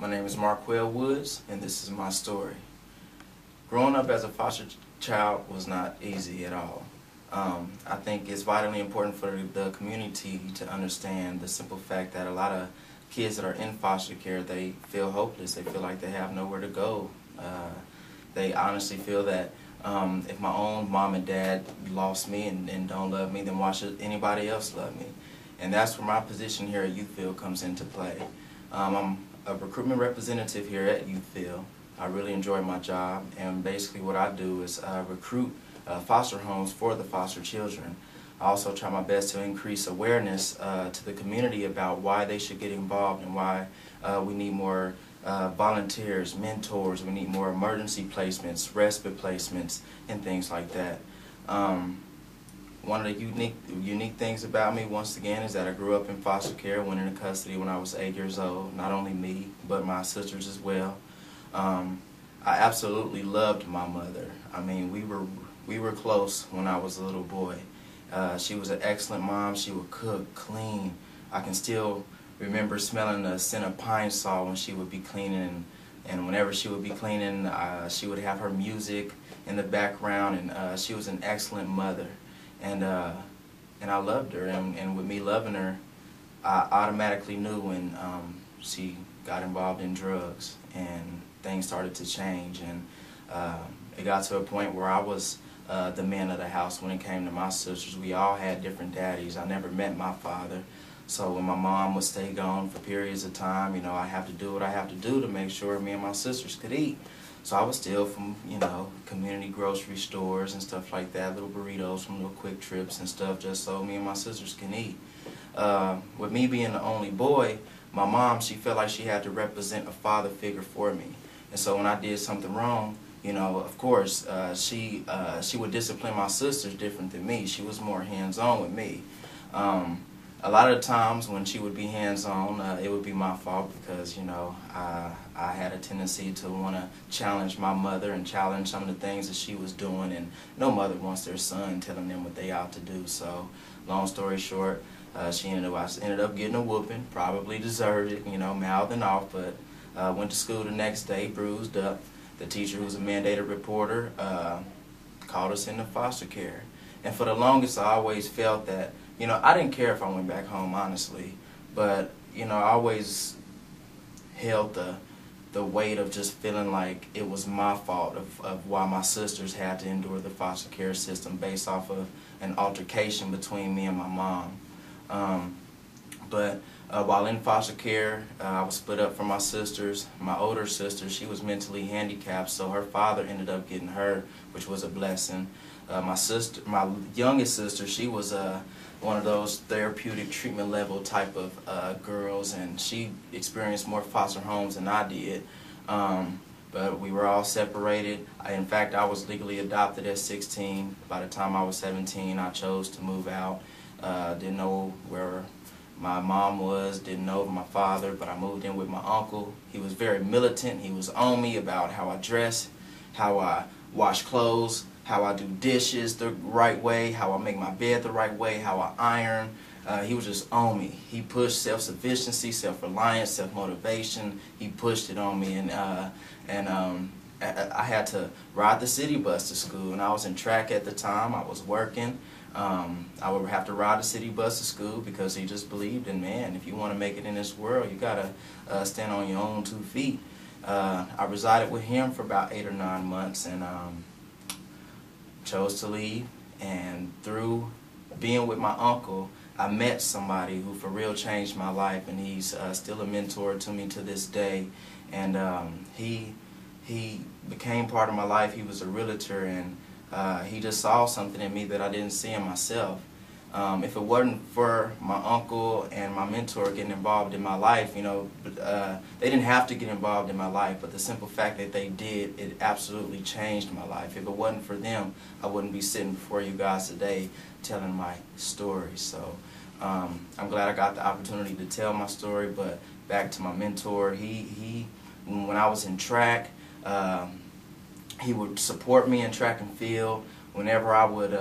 My name is MarQuell Woods, and this is my story. Growing up as a foster child was not easy at all. I think it's vitally important for the community to understand the simple fact that a lot of kids that are in foster care, they feel hopeless. They feel like they have nowhere to go. They honestly feel that if my own mom and dad lost me and don't love me, then why should anybody else love me? And that's where my position here at Youthville comes into play. I'm a recruitment representative here at Youthville. I really enjoy my job, and basically what I do is recruit foster homes for the foster children. I also try my best to increase awareness to the community about why they should get involved and why we need more volunteers, mentors, we need more emergency placements, respite placements, and things like that. One of the unique things about me, once again, is that I grew up in foster care, went into custody when I was 8 years old. Not only me, but my sisters as well. I absolutely loved my mother. I mean, we were close when I was a little boy. She was an excellent mom. She would cook, clean. I can still remember smelling the scent of pine saw when she would be cleaning, and whenever she would be cleaning, she would have her music in the background, and she was an excellent mother. And I loved her, and with me loving her, I automatically knew when she got involved in drugs and things started to change, and it got to a point where I was the man of the house when it came to my sisters. We all had different daddies. I never met my father, so when my mom would stay gone for periods of time, you know, I have to do what I have to do to make sure me and my sisters could eat. So I would steal from, you know, community grocery stores and stuff like that, little burritos from little quick trips and stuff, just so me and my sisters can eat. With me being the only boy, my mom, she felt like she had to represent a father figure for me. And so when I did something wrong, you know, of course, she would discipline my sisters different than me. She was more hands-on with me. A lot of times when she would be hands-on, it would be my fault because, you know, I had a tendency to want to challenge my mother and challenge some of the things that she was doing, and no mother wants their son telling them what they ought to do. So, long story short, I ended up getting a whooping, probably deserved it, you know, mouthing off, but went to school the next day, bruised up. The teacher, who was a mandated reporter, called us into foster care. And for the longest, I always felt that, you know, I didn't care if I went back home, honestly, but, you know, I always held the weight of just feeling like it was my fault of why my sisters had to endure the foster care system based off of an altercation between me and my mom. While in foster care, I was split up from my sisters. My older sister, she was mentally handicapped, so her father ended up getting her, which was a blessing. My youngest sister, she was one of those therapeutic treatment level type of girls, and she experienced more foster homes than I did. But we were all separated. In fact, I was legally adopted at 16. By the time I was 17, I chose to move out. Didn't know where my mom was, didn't know my father, but I moved in with my uncle. He was very militant. He was on me about how I dress, how I wash clothes, how I do dishes the right way, how I make my bed the right way, how I iron. He was just on me. He pushed self-sufficiency, self-reliance, self-motivation. He pushed it on me, and I had to ride the city bus to school, and I was in track at the time. I was working. I would have to ride the city bus to school because he just believed in, man, if you want to make it in this world, you got to stand on your own 2 feet. I resided with him for about 8 or 9 months, and chose to leave. And through being with my uncle, I met somebody who for real changed my life, and he's still a mentor to me to this day. And he became part of my life. He was a realtor, and he just saw something in me that I didn't see in myself. If it wasn't for my uncle and my mentor getting involved in my life, you know, they didn't have to get involved in my life, but the simple fact that they did, it absolutely changed my life. If it wasn't for them, I wouldn't be sitting before you guys today telling my story. So I'm glad I got the opportunity to tell my story. But back to my mentor, when I was in track, he would support me in track and field. Whenever I would,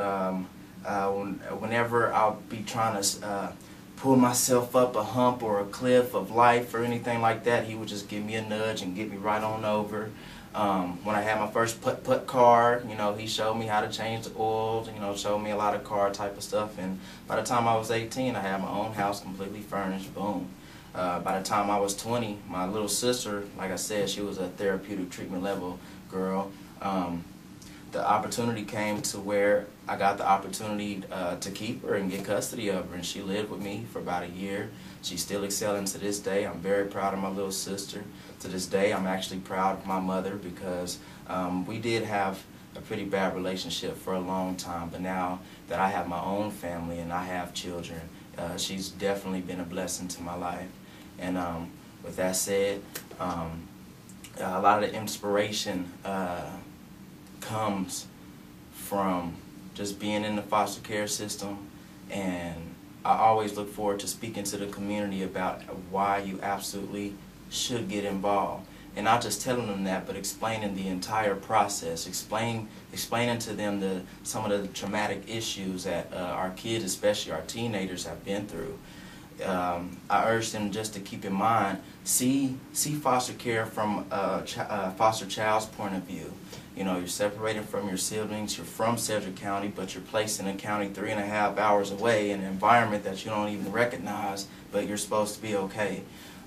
whenever I'll be trying to pull myself up a hump or a cliff of life or anything like that. He would just give me a nudge and get me right on over. When I had my first putt-putt car, you know, he showed me how to change the oils, you know, showed me a lot of car type of stuff. And by the time I was 18, I had my own house completely furnished, boom. By the time I was 20, my little sister, like I said, she was a therapeutic treatment level girl. The opportunity came to where I got the opportunity to keep her and get custody of her, and she lived with me for about a year. She's still excelling to this day. I'm very proud of my little sister. To this day, I'm actually proud of my mother because we did have a pretty bad relationship for a long time, but now that I have my own family and I have children, she's definitely been a blessing to my life. And with that said, a lot of the inspiration comes from just being in the foster care system, and I always look forward to speaking to the community about why you absolutely should get involved, and not just telling them that, but explaining the entire process, explaining to them some of the traumatic issues that our kids, especially our teenagers, have been through. I urge them just to keep in mind, see foster care from a foster child's point of view. You know, you're separated from your siblings, you're from Sedgwick County, but you're placed in a county 3.5 hours away in an environment that you don't even recognize, but you're supposed to be okay.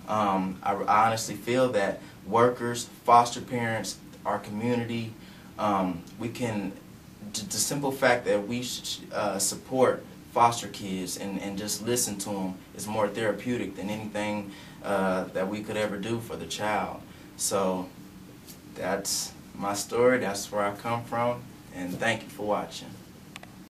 I honestly feel that workers, foster parents, our community, we can, the simple fact that we support foster kids and just listen to them is more therapeutic than anything that we could ever do for the child. So that's my story, that's where I come from, and thank you for watching.